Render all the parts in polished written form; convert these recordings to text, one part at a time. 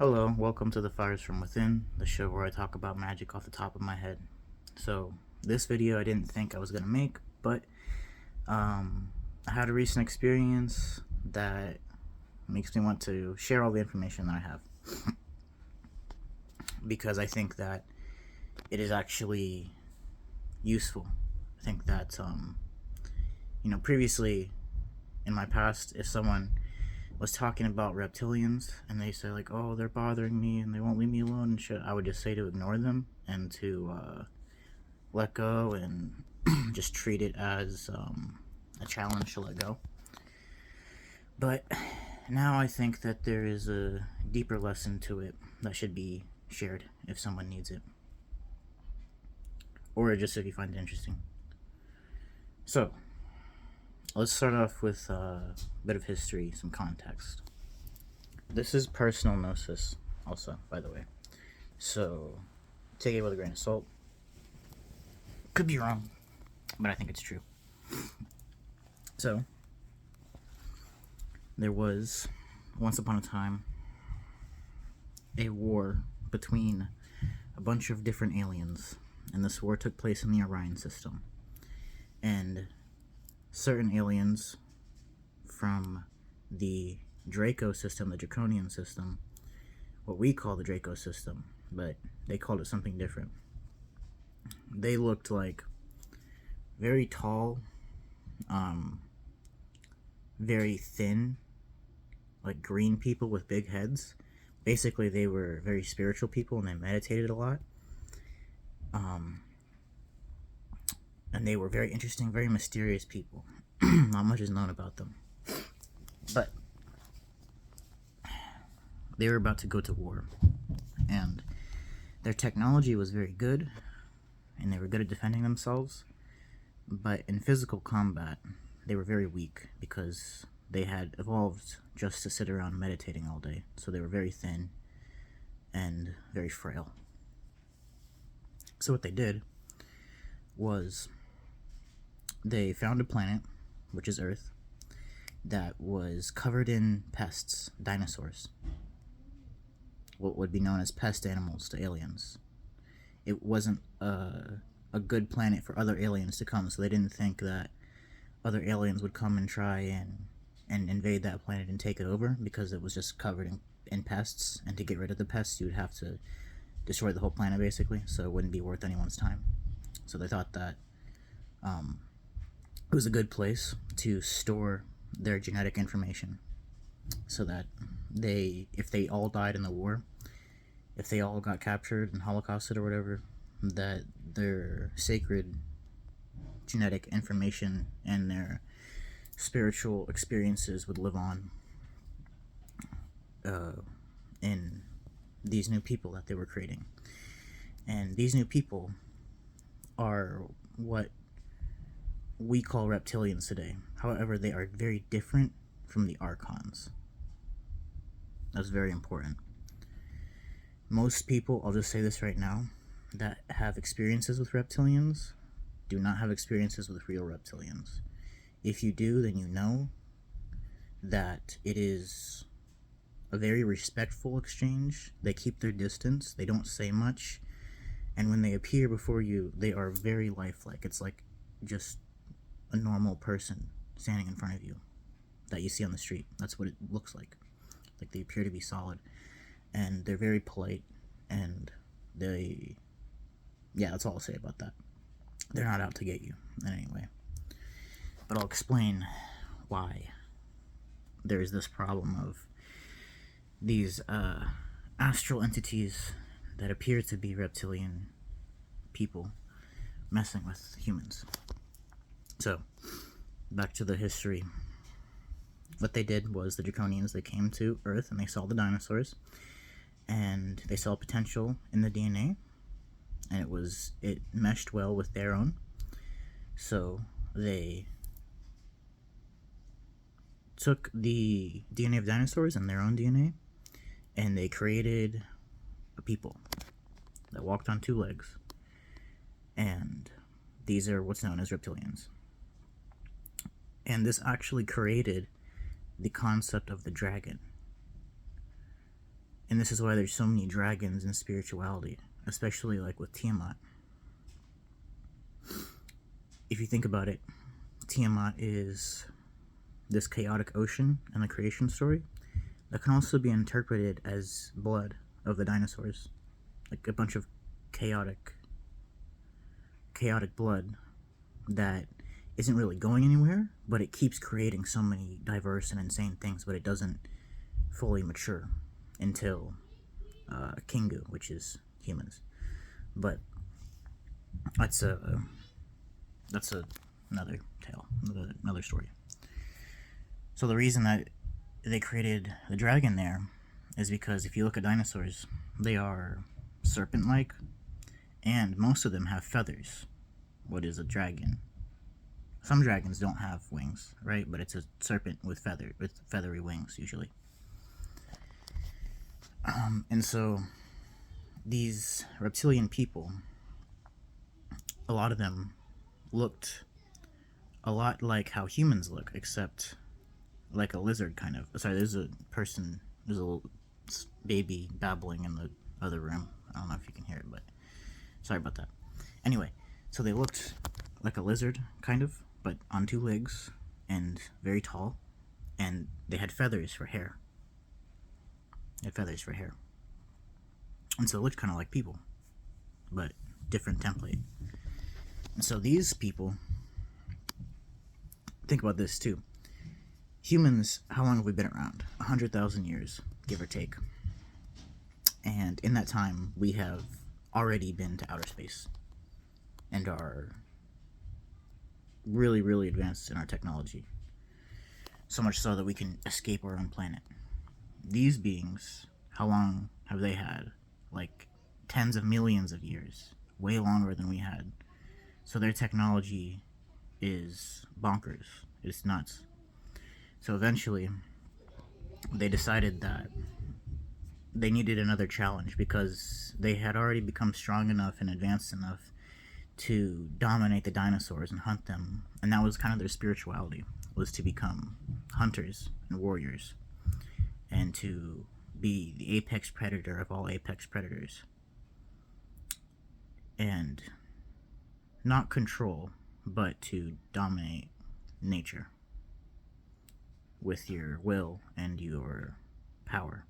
Hello, welcome to the Fires from Within, the show where I talk about magic off the top of my head. So, this video I didn't think I was going to make, but I had a recent experience that makes me want to share all the information that I have. Because I think that it is actually useful. I think that, previously in my past, if someone was talking about reptilians and they say like, oh, they're bothering me and they won't leave me alone and shit, I would just say to ignore them and to let go and just treat it as a challenge to let go. But now I think that there is a deeper lesson to it that should be shared if someone needs it, or just if you find it interesting. So let's start off with a bit of history, some context. This is personal gnosis, also, by the way. So, take it with a grain of salt. Could be wrong, but I think it's true. So, there was, once upon a time, a war between a bunch of different aliens, and this war took place in the Orion system. And certain aliens from the Draco system, the Draconian system, what we call the Draco system, but they called it something different. They looked like very tall, very thin, like green people with big heads. Basically, they were very spiritual people and they meditated a lot. And they were very interesting, very mysterious people. Not much is known about them. But they were about to go to war. And their technology was very good, and they were good at defending themselves. But in physical combat, they were very weak because they had evolved just to sit around meditating all day. So they were very thin and very frail. So what they did was they found a planet, which is Earth, that was covered in pests, dinosaurs. What would be known as pest animals to aliens. It wasn't a good planet for other aliens to come, so they didn't think that other aliens would come and try and invade that planet and take it over, because it was just covered in pests, and to get rid of the pests you would have to destroy the whole planet basically, so it wouldn't be worth anyone's time. So they thought that it was a good place to store their genetic information, so that if they all died in the war, if they all got captured and holocausted or whatever, that their sacred genetic information and their spiritual experiences would live on in these new people that they were creating. And these new people are what we call reptilians today. However, they are very different from the archons. That's very important. Most people, I'll just say this right now, that have experiences with reptilians do not have experiences with real reptilians. If you do, then you know that it is a very respectful exchange. They keep their distance, they don't say much, and when they appear before you, they are very lifelike. It's like just a normal person standing in front of you that you see on the street. That's what it looks like. Like, they appear to be solid, and they're very polite, and that's all I'll say about that. They're not out to get you in any way. But I'll explain why there is this problem of these astral entities that appear to be reptilian people messing with humans. So, back to the history. What they did was the Draconians, they came to Earth and they saw the dinosaurs, and they saw potential in the DNA, and it meshed well with their own. So they took the DNA of dinosaurs and their own DNA, and they created a people that walked on two legs, and these are what's known as reptilians. And this actually created the concept of the dragon. In this is why there's so many dragons in spirituality, especially like with Tiamat. If you think about it, Tiamat is this chaotic ocean in the creation story that can also be interpreted as blood of the dinosaurs, like a bunch of chaotic blood that isn't really going anywhere, but it keeps creating so many diverse and insane things, but it doesn't fully mature until Kingu, which is humans. But that's another tale, another story. So the reason that they created the dragon there is because if you look at dinosaurs, they are serpent-like, and most of them have feathers. What is a dragon? Some dragons don't have wings, right? But it's a serpent with feathery wings usually. And so these reptilian people, a lot of them looked a lot like how humans look, except like a lizard kind of. Sorry, there's a little baby babbling in the other room. I don't know if you can hear it, but sorry about that. Anyway, so they looked like a lizard kind of, but on two legs and very tall, and they had feathers for hair. And so it looked kind of like people, but different template. And so these people, think about this too. Humans, how long have we been around? 100,000 years, give or take. And in that time, we have already been to outer space and are really, really advanced in our technology. So much so that we can escape our own planet. These beings, how long have they had? Like tens of millions of years, way longer than we had. So their technology is bonkers. It's nuts. So eventually, they decided that they needed another challenge because they had already become strong enough and advanced enough to dominate the dinosaurs and hunt them. And that was kind of their spirituality, was to become hunters and warriors and to be the apex predator of all apex predators. And not control, but to dominate nature with your will and your power.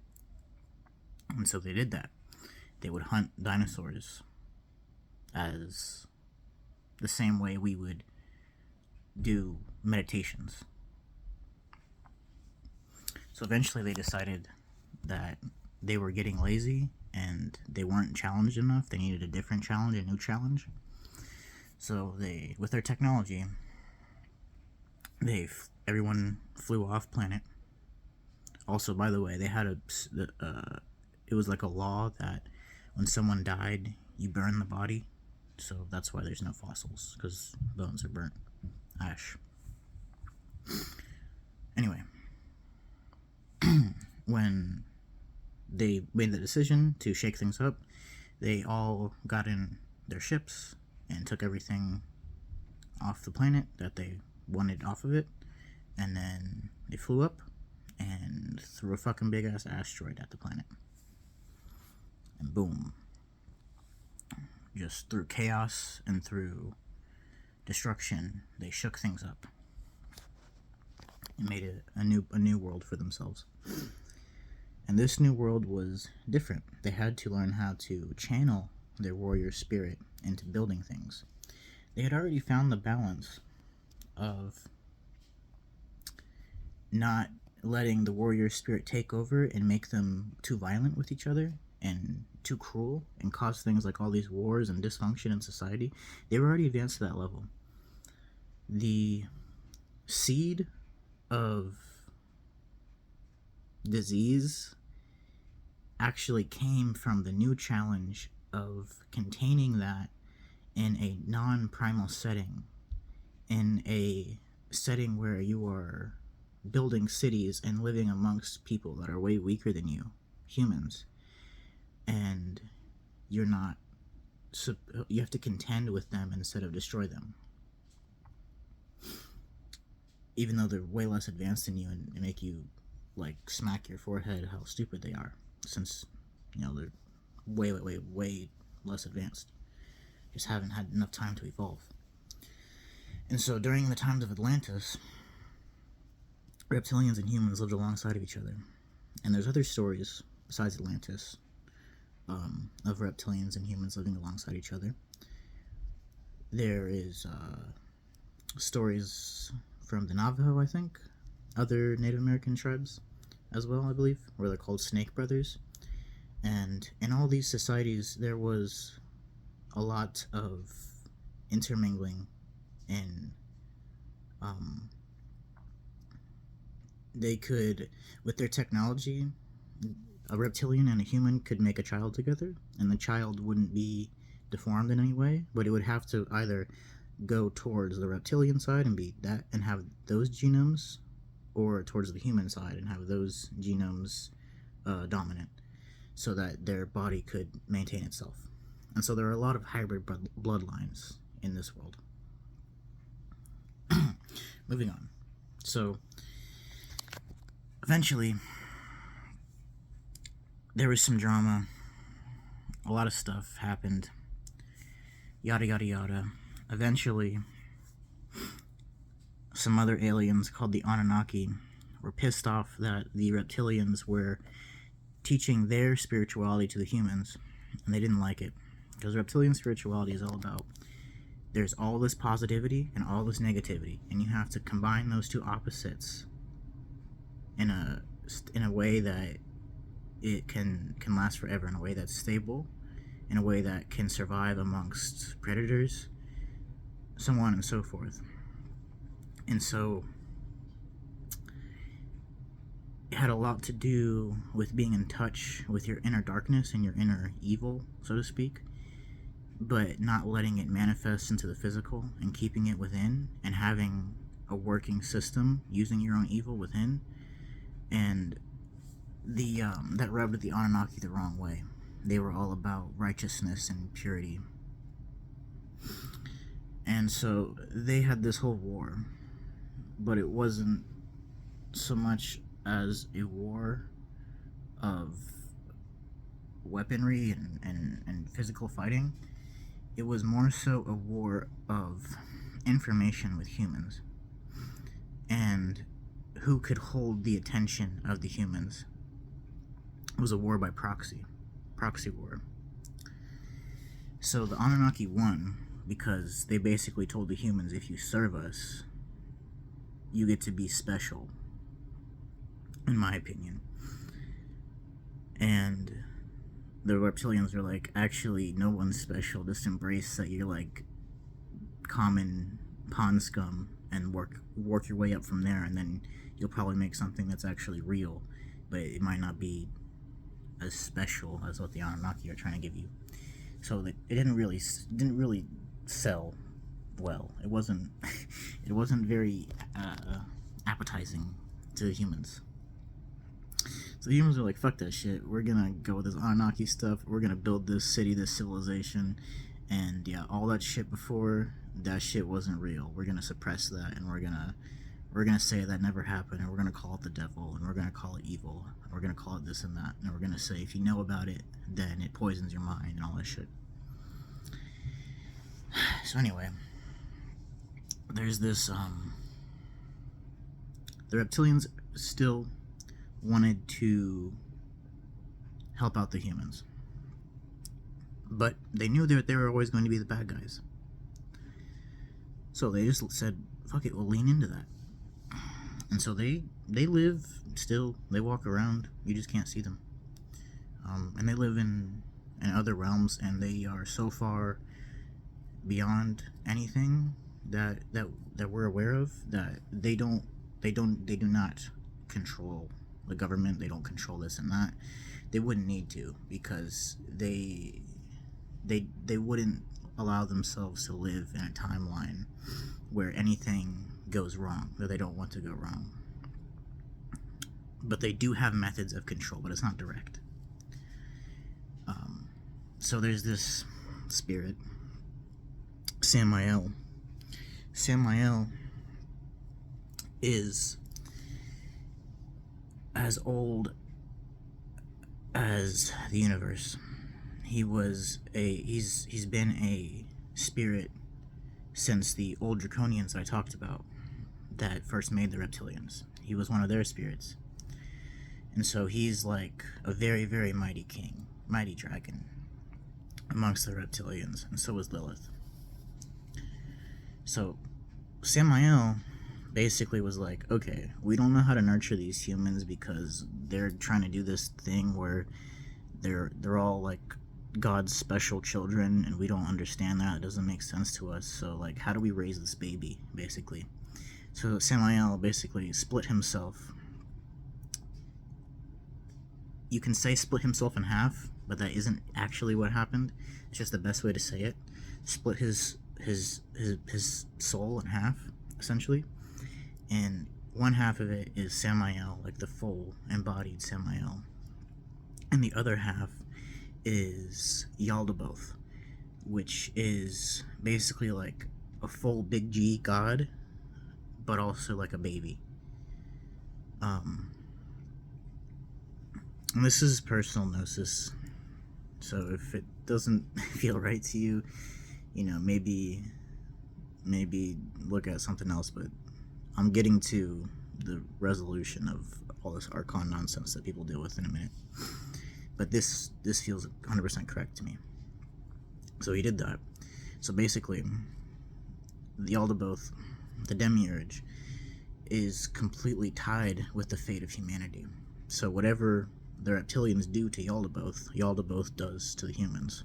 And so they did that. They would hunt dinosaurs as the same way we would do meditations. So eventually they decided that they were getting lazy and they weren't challenged enough. They needed a different challenge, a new challenge. So they, with their technology, everyone flew off planet. Also, by the way, they had it was like a law that when someone died, you burn the body. So that's why there's no fossils, because bones are burnt. Ash. Anyway, when they made the decision to shake things up, they all got in their ships and took everything off the planet that they wanted off of it, and then they flew up and threw a fucking big ass asteroid at the planet. And boom. Just through chaos and through destruction, they shook things up and made it a new world for themselves. And this new world was different. They had to learn how to channel their warrior spirit into building things. They had already found the balance of not letting the warrior spirit take over and make them too violent with each other and too cruel and cause things like all these wars and dysfunction in society. They were already advanced to that level. The seed of disease actually came from the new challenge of containing that in a non-primal setting, in a setting where you are building cities and living amongst people that are way weaker than you, humans, and you have to contend with them instead of destroy them, even though they're way less advanced than you and make you like smack your forehead how stupid they are, since They're way less advanced. Just haven't had enough time to evolve. And so during the times of Atlantis, reptilians and humans lived alongside of each other. And there's other stories besides Atlantis of reptilians and humans living alongside each other. There is stories from the Navajo, I think, other Native American tribes as well, I believe, where they're called Snake Brothers. And in all these societies, there was a lot of intermingling, and they could, with their technology, a reptilian and a human could make a child together, and the child wouldn't be deformed in any way, but it would have to either go towards the reptilian side and be that and have those genomes, or towards the human side and have those genomes dominant, so that their body could maintain itself. And so there are a lot of hybrid bloodlines in this world. Moving on. So eventually there was some drama, a lot of stuff happened, yada yada yada. Eventually some other aliens called the Anunnaki were pissed off that the reptilians were teaching their spirituality to the humans, and they didn't like it, because reptilian spirituality is all about, there's all this positivity and all this negativity, and you have to combine those two opposites in a way that it can last forever, in a way that's stable, in a way that can survive amongst predators, so on and so forth. And so it had a lot to do with being in touch with your inner darkness and your inner evil, so to speak, but not letting it manifest into the physical and keeping it within and having a working system using your own evil within. And that rubbed the Anunnaki the wrong way. They were all about righteousness and purity. And so they had this whole war, but it wasn't so much as a war of weaponry and physical fighting. It was more so a war of information with humans, and who could hold the attention of the humans. It was a war by proxy war. So the Anunnaki won because they basically told the humans, if you serve us, you get to be special, in my opinion. And the reptilians were like, actually, no one's special, just embrace that you're like common pond scum and work your way up from there, and then you'll probably make something that's actually real, but it might not be as special as what the Anunnaki are trying to give you. So it didn't really sell well. It wasn't very appetizing to the humans. So the humans were like, fuck that shit, we're gonna go with this Anunnaki stuff, we're gonna build this city, this civilization, and yeah, all that shit before, that shit wasn't real. We're gonna suppress that, and we're gonna say that never happened, and we're gonna call it the devil, and we're gonna call it evil, and we're gonna call it this and that, and we're gonna say if you know about it, then it poisons your mind and all that shit. So anyway, there's this the reptilians still wanted to help out the humans, but they knew that they were always going to be the bad guys. So they just said, fuck it, we'll lean into that. And so they live still, they walk around, you just can't see them. And they live in other realms, and they are so far beyond anything that we're aware of that they do not control the government. They don't control this and that. They wouldn't need to, because they wouldn't allow themselves to live in a timeline where anything goes wrong, that they don't want to go wrong. But they do have methods of control, but it's not direct. So there's this spirit, Samael. Samael is as old as the universe. He's been a spirit since the old draconians I talked about that first made the reptilians. He was one of their spirits. And so he's like a very, very mighty king, mighty dragon amongst the reptilians, and so is Lilith. So Samael basically was like, okay, we don't know how to nurture these humans because they're trying to do this thing where they're all like God's special children, and we don't understand that. It doesn't make sense to us. So like, how do we raise this baby, basically? So Samael basically split himself. You can say split himself in half, but that isn't actually what happened. It's just the best way to say it. Split his soul in half, essentially. And one half of it is Samael, like the full embodied Samael. And the other half is Yaldabaoth, which is basically like a full big G god, but also like a baby. And this is personal gnosis, so if it doesn't feel right to you, you know, maybe look at something else. But I'm getting to the resolution of all this Archon nonsense that people deal with in a minute. But this feels 100% correct to me. So he did that. So basically, the Yaldabaoth, the Demiurge, is completely tied with the fate of humanity. So whatever the Reptilians do to Yaldabaoth, Yaldabaoth does to the humans.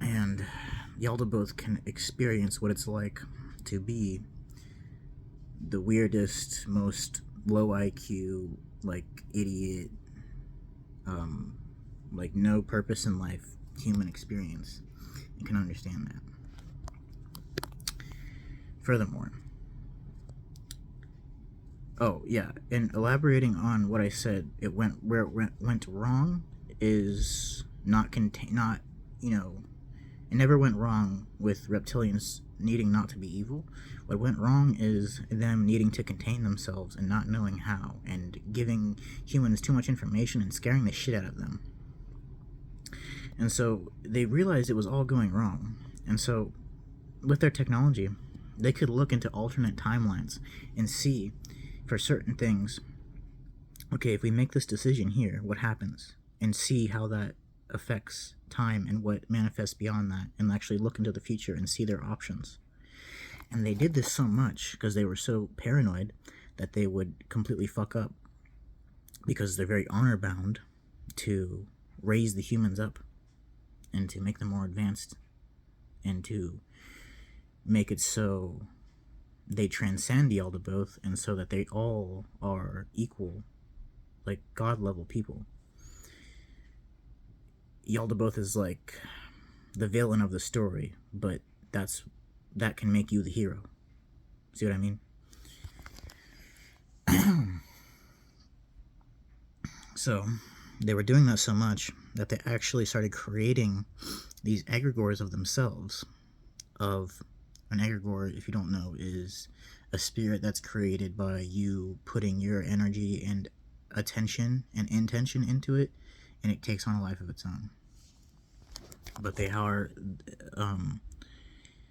And Yaldabaoth can experience what it's like to be the weirdest, most low IQ, like idiot, like no purpose in life human experience, and can understand that. Furthermore, oh yeah, and elaborating on what I said, it went wrong is not you know, it never went wrong with reptilians needing not to be evil. What went wrong is them needing to contain themselves and not knowing how, and giving humans too much information and scaring the shit out of them. And so they realized it was all going wrong. And so with their technology, they could look into alternate timelines and see for certain things, okay, if we make this decision here, what happens? And see how that affects time and what manifests beyond that, and actually look into the future and see their options. And they did this so much because they were so paranoid that they would completely fuck up, because they're very honor bound to raise the humans up and to make them more advanced and to make it so they transcend Yaldabaoth, and so that they all are equal, like god level people. Yaldabaoth is like the villain of the story, but that can make you the hero. See what I mean? So they were doing that so much that they actually started creating these egregores of themselves. Of an egregore, if you don't know, is a spirit that's created by you putting your energy and attention and intention into it, and it takes on a life of its own. But they are,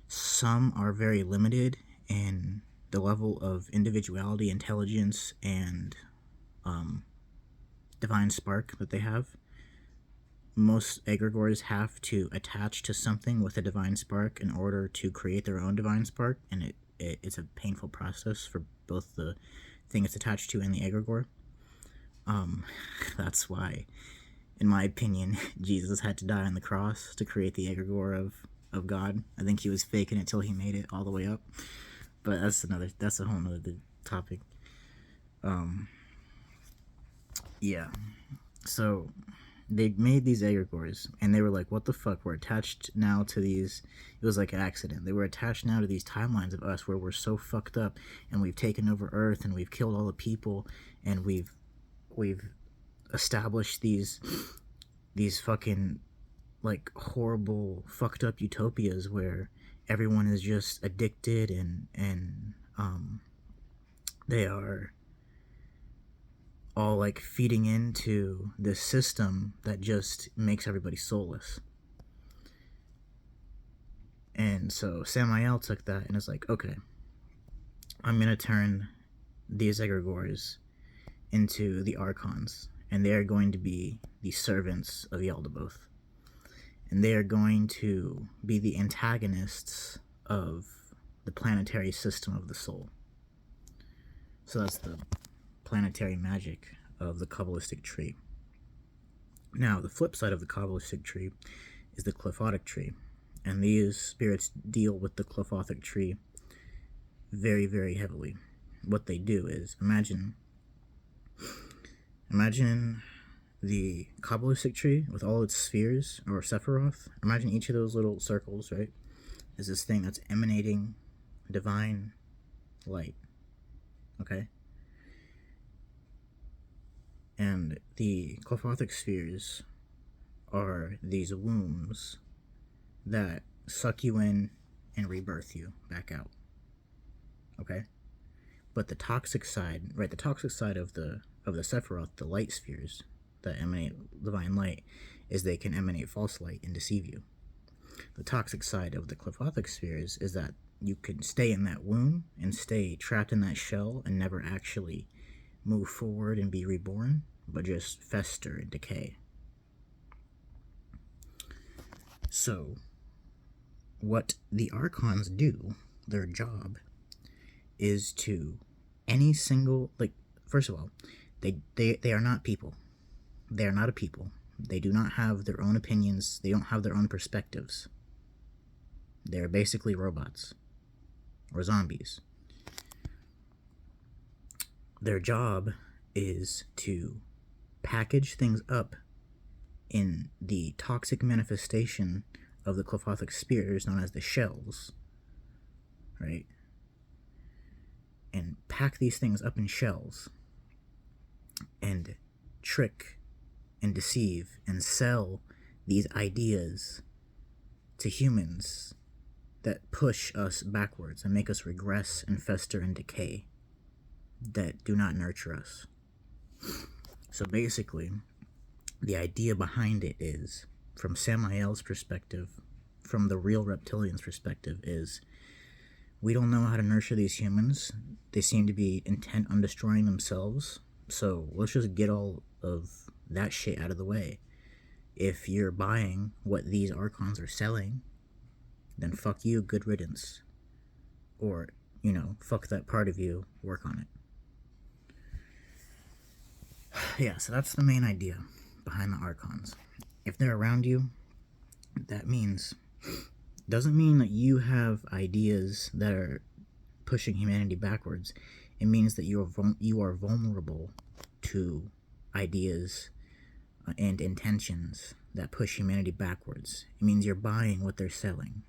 some are very limited in the level of individuality, intelligence, and divine spark that they have. Most egregores have to attach to something with a divine spark in order to create their own divine spark, and it's a painful process for both the thing it's attached to and the egregore. That's why, in my opinion, Jesus had to die on the cross to create the egregore of God. I think he was faking it till he made it all the way up. But that's a whole nother topic. Yeah. So they made these egregores, and they were like, what the fuck, we're attached now to these. It was like an accident. They were attached now to these timelines of us where we're so fucked up, and we've taken over Earth, and we've killed all the people, and we've established these fucking like horrible fucked up utopias where everyone is just addicted, and they are all like feeding into this system that just makes everybody soulless. And so Samael took that and is like, okay, I'm going to turn these egregores into the archons, and they are going to be the servants of Yaldabaoth. And they are going to be the antagonists of the planetary system of the soul. So that's the planetary magic of the Kabbalistic tree. Now, the flip side of the Kabbalistic tree is the Qliphothic tree. And these spirits deal with the Qliphothic tree very, very heavily. What they do is, imagine the Kabbalistic tree with all its spheres, or Sephiroth. Imagine each of those little circles, right, is this thing that's emanating divine light. Okay? And the Qliphothic spheres are these wombs that suck you in and rebirth you back out. Okay? But the toxic side, right, the toxic side of the Sephiroth, the light spheres that emanate divine light, is they can emanate false light and deceive you. The toxic side of the Qliphothic spheres is that you can stay in that womb and stay trapped in that shell and never actually move forward and be reborn, but just fester and decay. So, what the Archons do, their job, is to any single, like, first of all, they are not people. They are not a people. They do not have their own opinions. They don't have their own perspectives. They're basically robots or zombies. Their job is to package things up in the toxic manifestation of the Qliphothic spheres known as the shells, right? And pack these things up in shells and trick and deceive and sell these ideas to humans that push us backwards and make us regress and fester and decay, that do not nurture us. So basically, the idea behind it is, from Samael's perspective, from the real Reptilians' perspective, is we don't know how to nurture these humans. They seem to be intent on destroying themselves. So let's just get all of that shit out of the way. If you're buying what these Archons are selling, then fuck you, good riddance. Or, fuck that part of you, work on it. Yeah, so that's the main idea behind the Archons. If they're around you, that doesn't mean that you have ideas that are pushing humanity backwards. It means that you are vulnerable to ideas and intentions that push humanity backwards. It means you're buying what they're selling.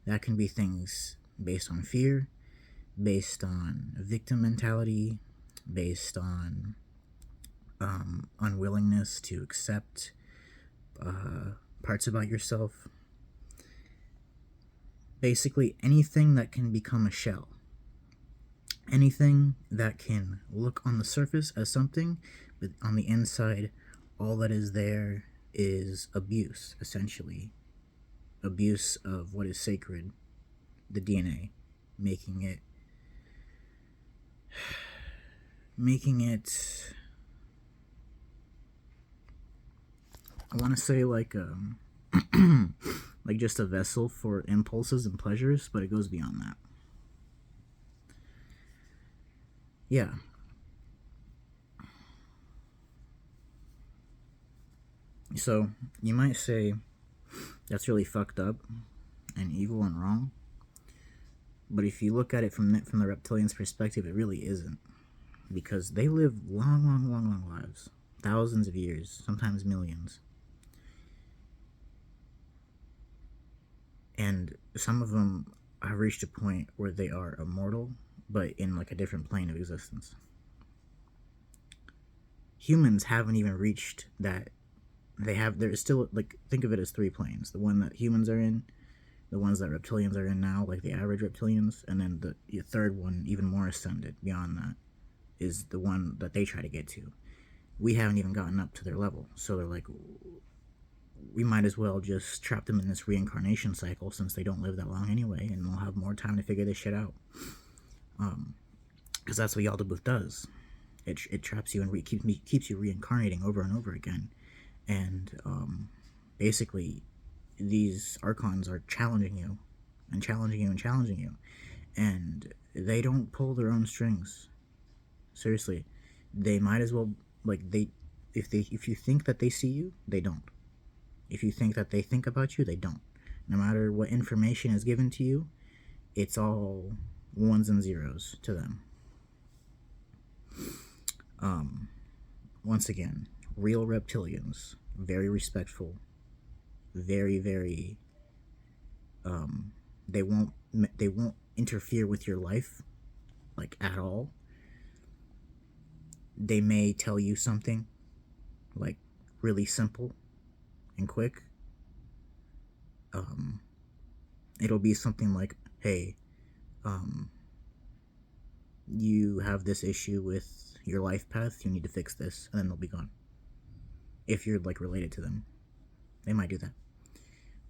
That can be things based on fear, based on victim mentality, based on unwillingness to accept parts about yourself. Basically, anything that can become a shell. Anything that can look on the surface as something, but on the inside, all that is there is abuse, essentially. Abuse of what is sacred, the DNA, making it I want to say like like just a vessel for impulses and pleasures, but it goes beyond that. Yeah. So, you might say that's really fucked up and evil and wrong. But if you look at it from the Reptilians' perspective, it really isn't. Because they live long lives. Thousands of years, sometimes millions. And some of them have reached a point where they are immortal, but in like a different plane of existence. Humans haven't even reached that. There's still, like, think of it as three planes. The one that humans are in, the ones that reptilians are in now, like the average reptilians, and then the third one, even more ascended beyond that, is the one that they try to get to. We haven't even gotten up to their level, so they're like, we might as well just trap them in this reincarnation cycle since they don't live that long anyway, and they'll have more time to figure this shit out. Because that's what Yaldabaoth does. It traps you and keeps you reincarnating over and over again. And basically, these archons are challenging you, and challenging you, and challenging you. And they don't pull their own strings. Seriously. They might as well, like, if you think that they see you, they don't. If you think that they think about you, they don't. No matter what information is given to you, it's all ones and zeros to them. Once again, real reptilians, very respectful, very, very, they won't interfere with your life, like, at all. They may tell you something, like, really simple and quick. It'll be something like, hey, you have this issue with your life path, you need to fix this, and then they'll be gone. If you're, like, related to them, they might do that.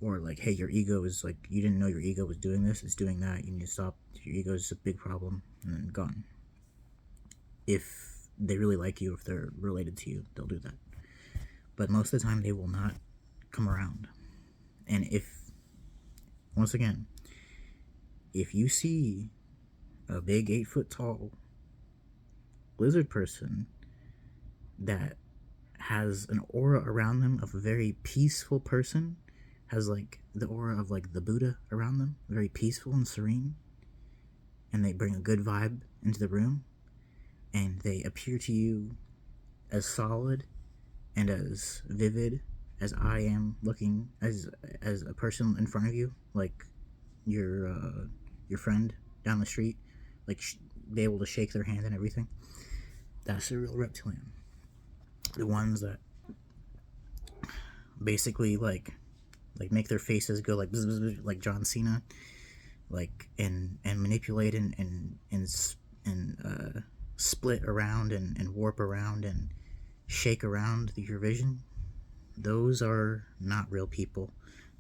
Or, like, hey, your ego is, like, you didn't know your ego was doing this, it's doing that, you need to stop, your ego is a big problem, and then gone. If they really like you, if they're related to you, they'll do that. But most of the time, they will not come around. And once again, if you see a big 8-foot-tall lizard person that has an aura around them of a very peaceful person, has, like, the aura of, like, the Buddha around them, very peaceful and serene, and they bring a good vibe into the room, and they appear to you as solid and as vivid as I am looking as a person in front of you, like your friend down the street, like be able to shake their hand and everything. That's a real reptilian. The ones that basically like make their faces go like bzz, bzz, bzz, like John Cena, like and manipulate and split around and warp around and shake around your vision. Those are not real people,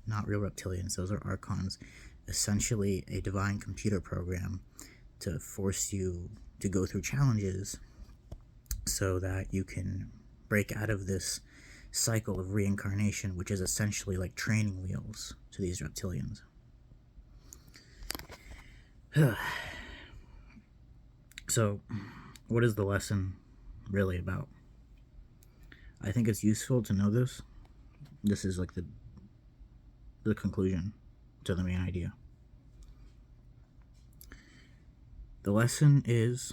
not real reptilians. Those are archons, essentially a divine computer program to force you to go through challenges so that you can break out of this cycle of reincarnation, which is essentially like training wheels to these reptilians. So, what is the lesson really about? I think it's useful to know this. This is like the conclusion to the main idea. The lesson is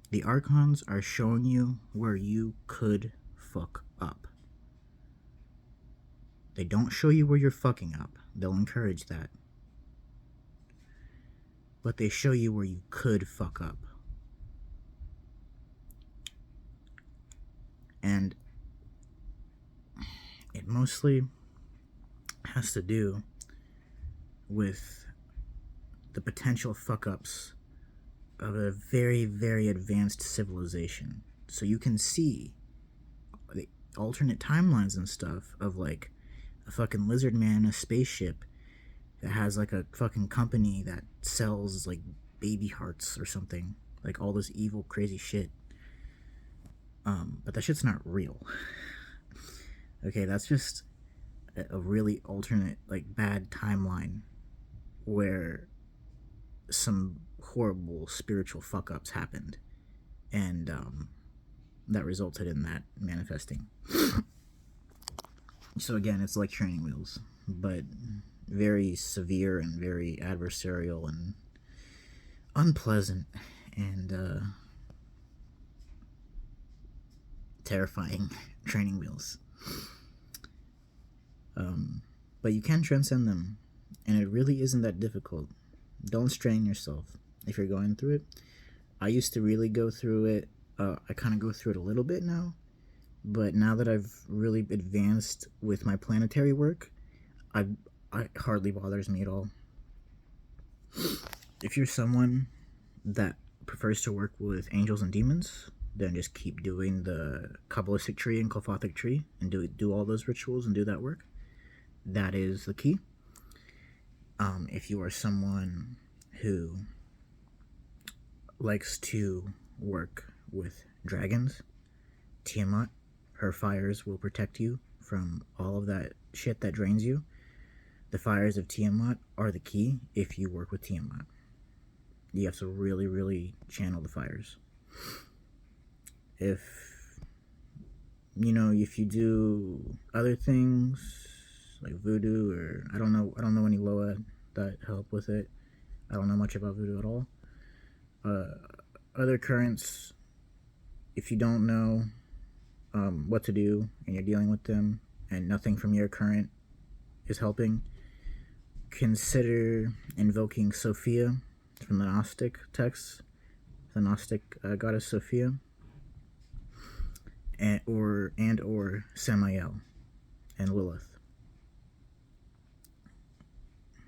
the archons are showing you where you could fuck up. They don't show you where you're fucking up. They'll encourage that. But they show you where you could fuck up. And it mostly has to do with the potential fuck-ups of a very, very advanced civilization. So you can see the alternate timelines and stuff of like a fucking lizard man in a spaceship that has like a fucking company that sells like baby hearts or something. Like all this evil, crazy shit. But that shit's not real. Okay, that's just a really alternate, like, bad timeline where some horrible spiritual fuck-ups happened, and that resulted in that manifesting. So again, it's like training wheels, but very severe and very adversarial and unpleasant and terrifying training wheels. But you can transcend them, and it really isn't that difficult. Don't strain yourself if you're going through it. I used to really go through it. I kind of go through it a little bit now, but now that I've really advanced with my planetary work, it hardly bothers me at all. If you're someone that prefers to work with angels and demons, then just keep doing the Kabbalistic tree and Qophathic tree and do all those rituals and do that work. That is the key. If you are someone who likes to work with dragons, Tiamat, her fires will protect you from all of that shit that drains you. The fires of Tiamat are the key if you work with Tiamat. You have to really, really channel the fires. If you do other things like voodoo, or I don't know any Loa that help with it. I don't know much about voodoo at all. Other currents, if you don't know what to do and you're dealing with them and nothing from your current is helping, consider invoking Sophia from the Gnostic texts, the Gnostic goddess Sophia, or Samael and Lilith.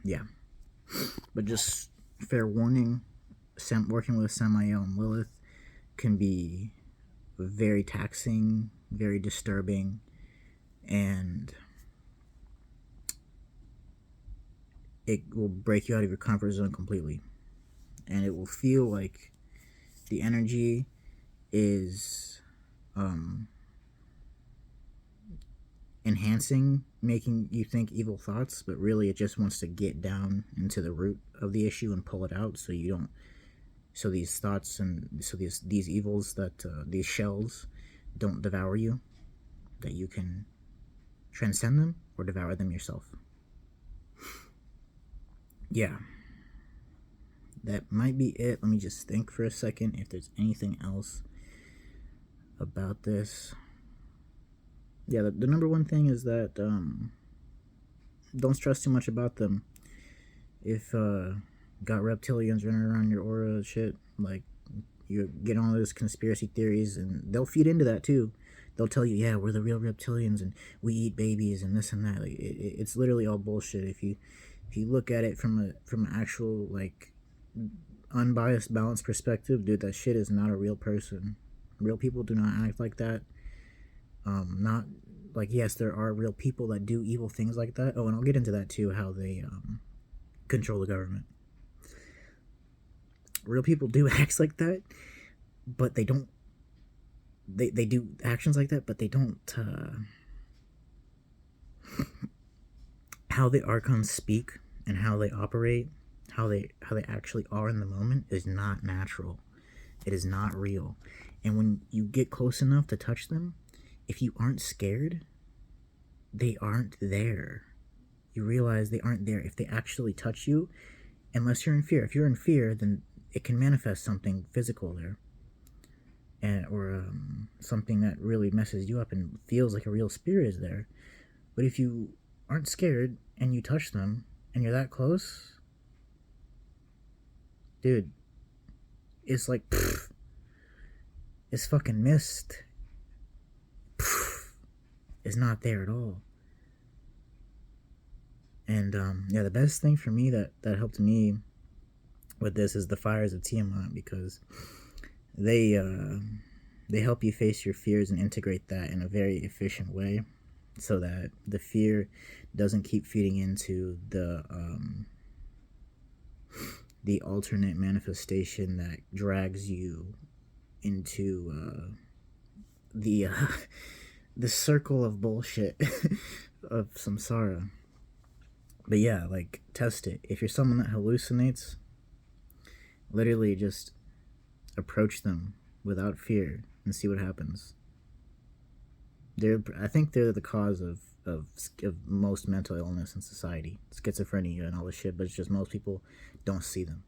Yeah, but just fair warning, working with Samael and Lilith can be very taxing, very disturbing, and it will break you out of your comfort zone completely. And it will feel like the energy is enhancing, making you think evil thoughts, but really it just wants to get down into the root of the issue and pull it out, so you don't, so these thoughts and so these evils, that these shells don't devour you, that you can transcend them or devour them yourself. Yeah, that might be it. Let me just think for a second if there's anything else about this. Yeah, the number one thing is that don't stress too much about them. If got reptilians running around your aura shit, like, you get all those conspiracy theories, and they'll feed into that too. They'll tell you, yeah, we're the real reptilians and we eat babies and this and that. Like, it's literally all bullshit. If you look at it from an actual, like, unbiased, balanced perspective, dude, that shit is not a real person. Real people do not act like that. Not like, yes, there are real people that do evil things like that. Oh, and I'll get into that too, how they control the government. Real people do acts like that, but they don't. They do actions like that, but they don't. How the archons speak and how they operate, how they actually are in the moment, is not natural. It is not real. And when you get close enough to touch them, if you aren't scared, they aren't there. You realize they aren't there. If they actually touch you, unless you're in fear. If you're in fear, then it can manifest something physical there, or something that really messes you up and feels like a real spirit is there. But if you aren't scared and you touch them and you're that close, dude, it's like, pfft, it's fucking mist. Pfft, it's not there at all. And yeah, the best thing for me that helped me with this is the fires of Tiamat, because they help you face your fears and integrate that in a very efficient way, so that the fear doesn't keep feeding into the alternate manifestation that drags you into the circle of bullshit of samsara. But yeah, like, test it. If you're someone that hallucinates, literally just approach them without fear and see what happens. I think they're the cause of most mental illness in society, schizophrenia and all this shit. But it's just most people don't see them.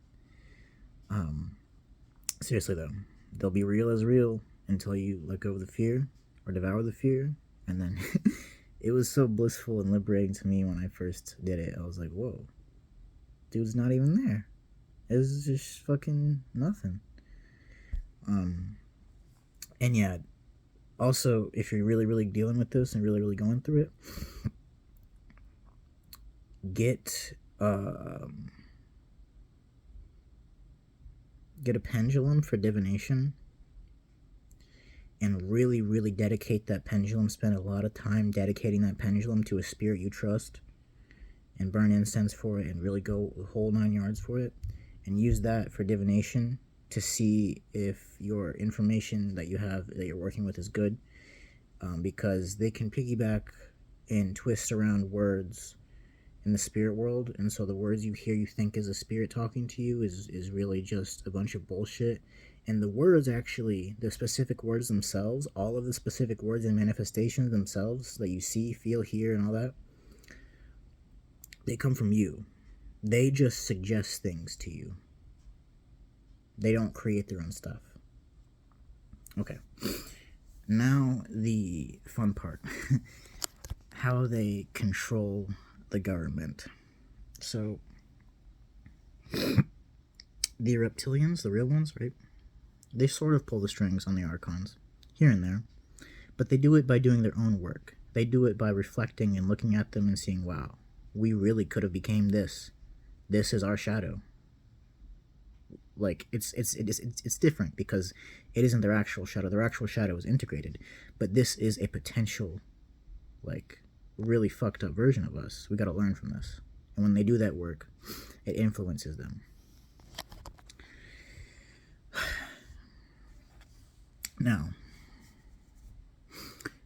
Seriously though, they'll be real as real until you let go of the fear or devour the fear, and then it was so blissful and liberating to me when I first did it. I was like, whoa, dude's not even there. It was just fucking nothing. And yeah, also, if you're really, really dealing with this and really, really going through it, get get a pendulum for divination and really, really dedicate that pendulum, spend a lot of time dedicating that pendulum to a spirit you trust, and burn incense for it, and really go the whole 9 yards for it, and use that for divination to see if your information that you have, that you're working with, is good, because they can piggyback and twist around words in the spirit world, and so the words you hear you think is a spirit talking to you is really just a bunch of bullshit. And the words, actually, the specific words themselves, all of the specific words and manifestations themselves that you see, feel, hear, and all that, they come from you. They just suggest things to you. They don't create their own stuff. Okay. Now the fun part. How they control the government. So, the reptilians, the real ones, right? They sort of pull the strings on the archons, here and there, but they do it by doing their own work. They do it by reflecting and looking at them and seeing, wow, we really could have became this. This is our shadow. Like, it's different because it isn't their actual shadow. Their actual shadow is integrated, but this is a potential, like, really fucked up version of us. We got to learn from this. And when they do that work, it influences them. Now,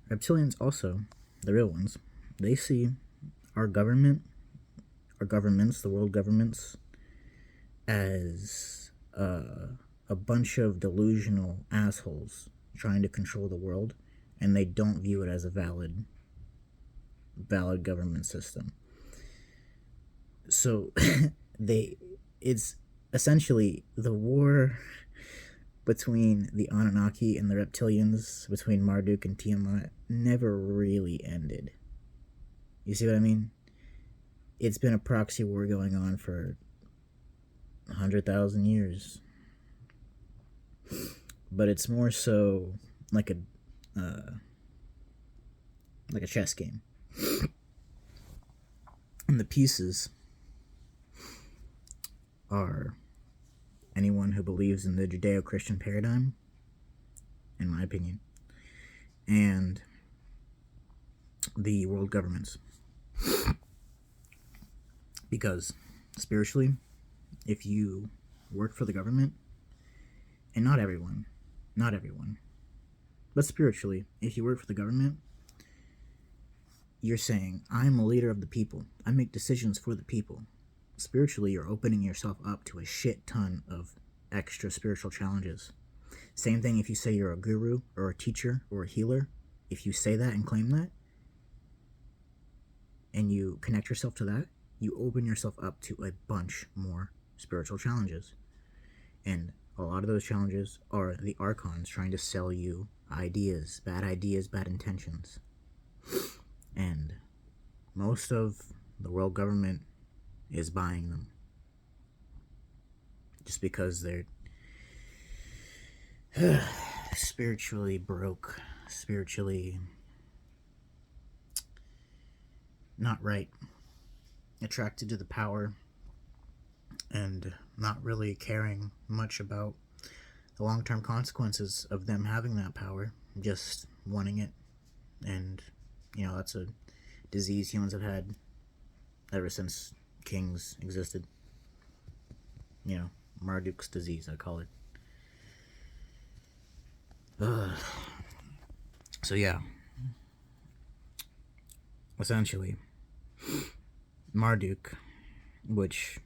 reptilians also, the real ones, they see our government, our governments, the world governments, as a bunch of delusional assholes trying to control the world, and they don't view it as a valid government system. So it's essentially the war between the Anunnaki and the reptilians, between Marduk and Tiamat, never really ended. You see what I mean? It's been a proxy war going on for 100,000 years. But it's more so like a chess game. And the pieces are anyone who believes in the Judeo-Christian paradigm, in my opinion, and the world governments. Because spiritually, if you work for the government, and not everyone, but spiritually, if you work for the government, you're saying, I'm a leader of the people. I make decisions for the people. Spiritually, you're opening yourself up to a shit ton of extra spiritual challenges. Same thing if you say you're a guru or a teacher or a healer. If you say that and claim that, and you connect yourself to that, you open yourself up to a bunch more spiritual challenges. And a lot of those challenges are the archons trying to sell you ideas, bad intentions. And most of the world government is buying them. Just because they're spiritually broke, spiritually not right, attracted to the power, and not really caring much about the long-term consequences of them having that power, just wanting it. And, you know, that's a disease humans have had ever since kings existed. You know, Marduk's disease, I call it. So yeah, essentially, Marduk, which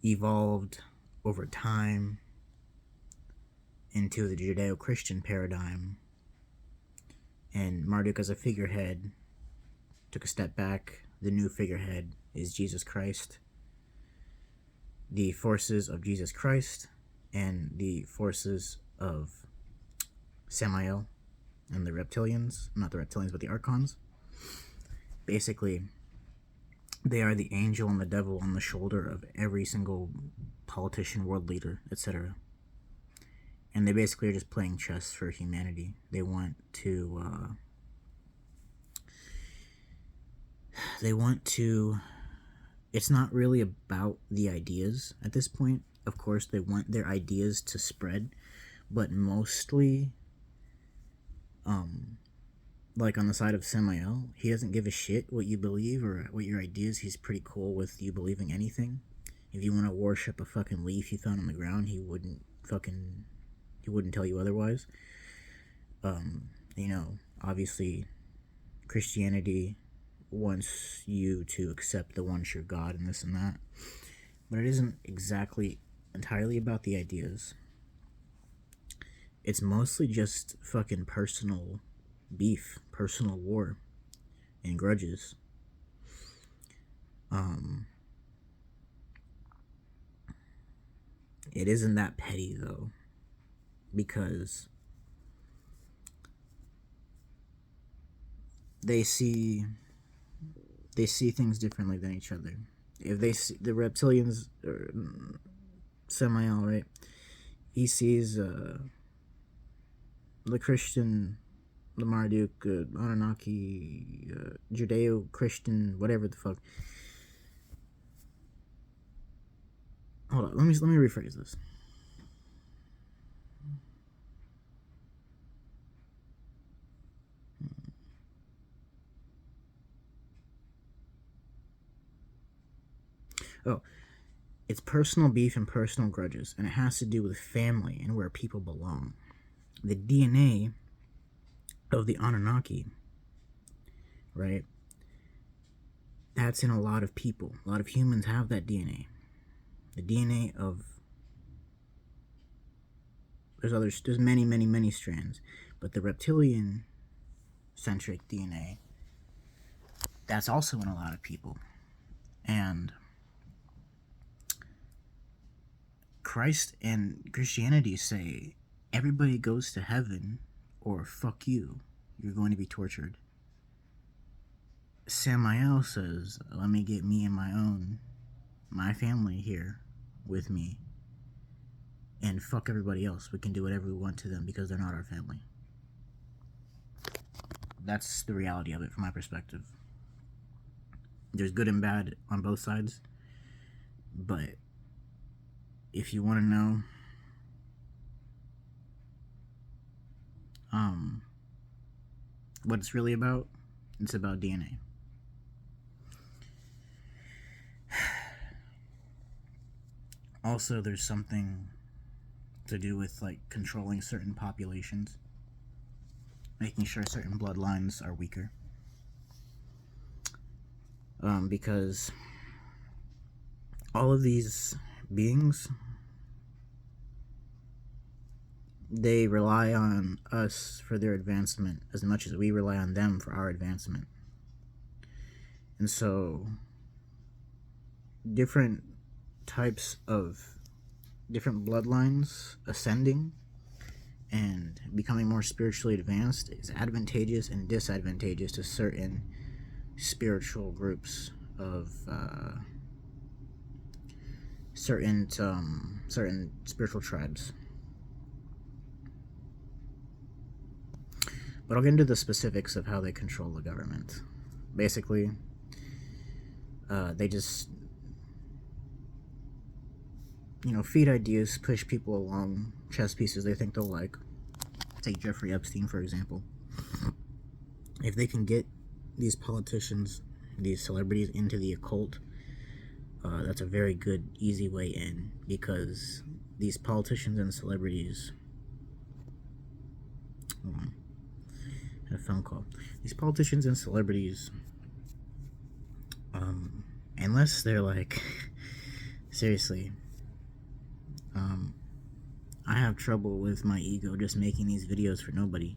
evolved over time into the Judeo-Christian paradigm, and Marduk as a figurehead took a step back. The new figurehead is Jesus Christ. The forces of Jesus Christ and the forces of Samael and the reptilians, not the reptilians, but the archons. Basically, they are the angel and the devil on the shoulder of every single politician, world leader, etc. And they basically are just playing chess for humanity. They want to, it's not really about the ideas at this point. Of course, they want their ideas to spread, but mostly, like on the side of Samael, he doesn't give a shit what you believe or what your ideas. He's pretty cool with you believing anything. If you want to worship a fucking leaf you found on the ground, he wouldn't tell you otherwise. Obviously, Christianity wants you to accept the one true God and this and that, but it isn't exactly entirely about the ideas. It's mostly just fucking personal beef, personal war, and grudges. It isn't that petty though, because they see things differently than each other. If they see the reptilians, or Samael, right? He sees the Christian, the Marduk, Anunnaki, Judeo-Christian, whatever the fuck. Hold on, let me rephrase this. Oh, it's personal beef and personal grudges, and it has to do with family and where people belong. The DNA of the Anunnaki, right? That's in a lot of people. A lot of humans have that DNA. The DNA of... There's many strands. But the reptilian-centric DNA, that's also in a lot of people. And Christ and Christianity say everybody goes to heaven or fuck you. You're going to be tortured. Samael says, let me get me and my family here with me, and fuck everybody else. We can do whatever we want to them because they're not our family. That's the reality of it from my perspective. There's good and bad on both sides, but if you want to know what it's really about, it's about DNA. Also, there's something to do with like controlling certain populations, making sure certain bloodlines are weaker, because all of these beings, they rely on us for their advancement as much as we rely on them for our advancement. And so different types of different bloodlines ascending and becoming more spiritually advanced is advantageous and disadvantageous to certain spiritual groups of certain spiritual tribes. But I'll get into the specifics of how they control the government. Basically, they just, feed ideas, push people along, chess pieces they think they'll like. Take Jeffrey Epstein, for example. If they can get these politicians, these celebrities into the occult, that's a very good, easy way in, because these politicians and celebrities... Hold on. I had a phone call. These politicians and celebrities, unless they're like... Seriously... I have trouble with my ego just making these videos for nobody.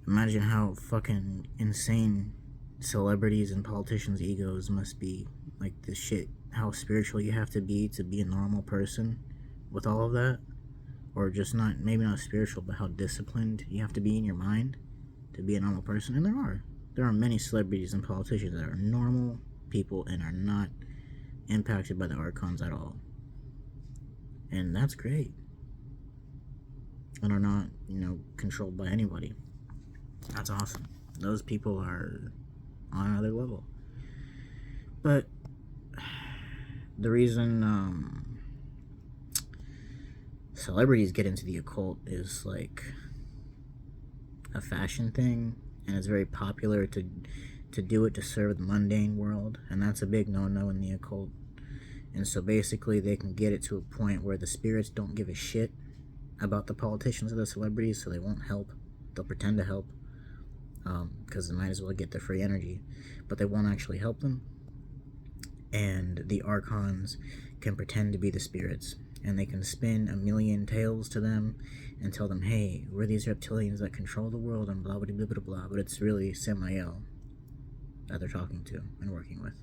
Imagine how fucking insane celebrities and politicians' egos must be. Like, the shit, how spiritual you have to be a normal person with all of that. Or just not, maybe not spiritual, but how disciplined you have to be in your mind to be a normal person. And there are many celebrities and politicians that are normal people and are not impacted by the archons at all. And that's great. And are not, controlled by anybody. That's awesome. Those people are on another level. But the reason celebrities get into the occult is like a fashion thing, and it's very popular to do it to serve the mundane world, and that's a big no-no in the occult. And so basically they can get it to a point where the spirits don't give a shit about the politicians or the celebrities, so they won't help. They'll pretend to help because they might as well get their free energy, but they won't actually help them. And the archons can pretend to be the spirits, and they can spin a million tales to them and tell them, hey, we're these reptilians that control the world and blah blah blah blah blah, but it's really Samael that they're talking to and working with.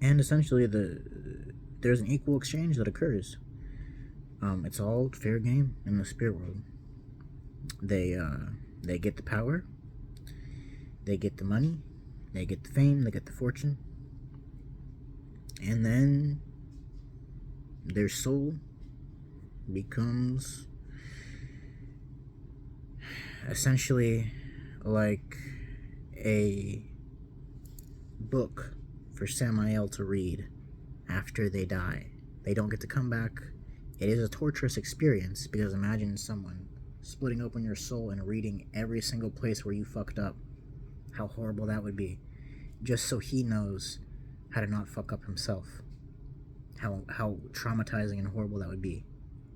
And essentially there's an equal exchange that occurs. It's all fair game in the spirit world. They get the power, they get the money, they get the fame, they get the fortune, and then their soul becomes essentially like a book for Samael to read after they die. They don't get to come back. It is a torturous experience, because imagine someone splitting open your soul and reading every single place where you fucked up. How horrible that would be. Just so he knows how to not fuck up himself. How traumatizing and horrible that would be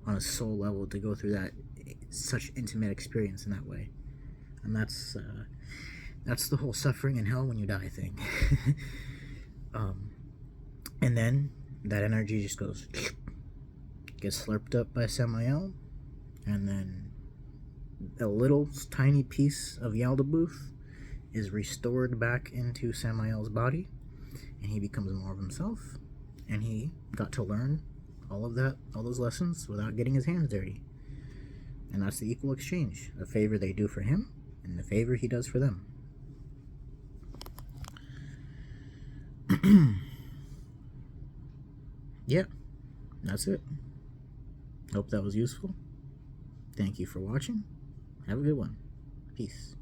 on a soul level to go through that such intimate experience in that way. And that's the whole suffering in hell when you die thing. And then that energy just gets slurped up by Samael, and then a little tiny piece of Yaldabaoth is restored back into Samael's body, and he becomes more of himself, and he got to learn all those lessons without getting his hands dirty. And that's the equal exchange, the favor they do for him and the favor he does for them. Yeah, that's it. Hope that was useful. Thank you for watching. Have a good one. Peace.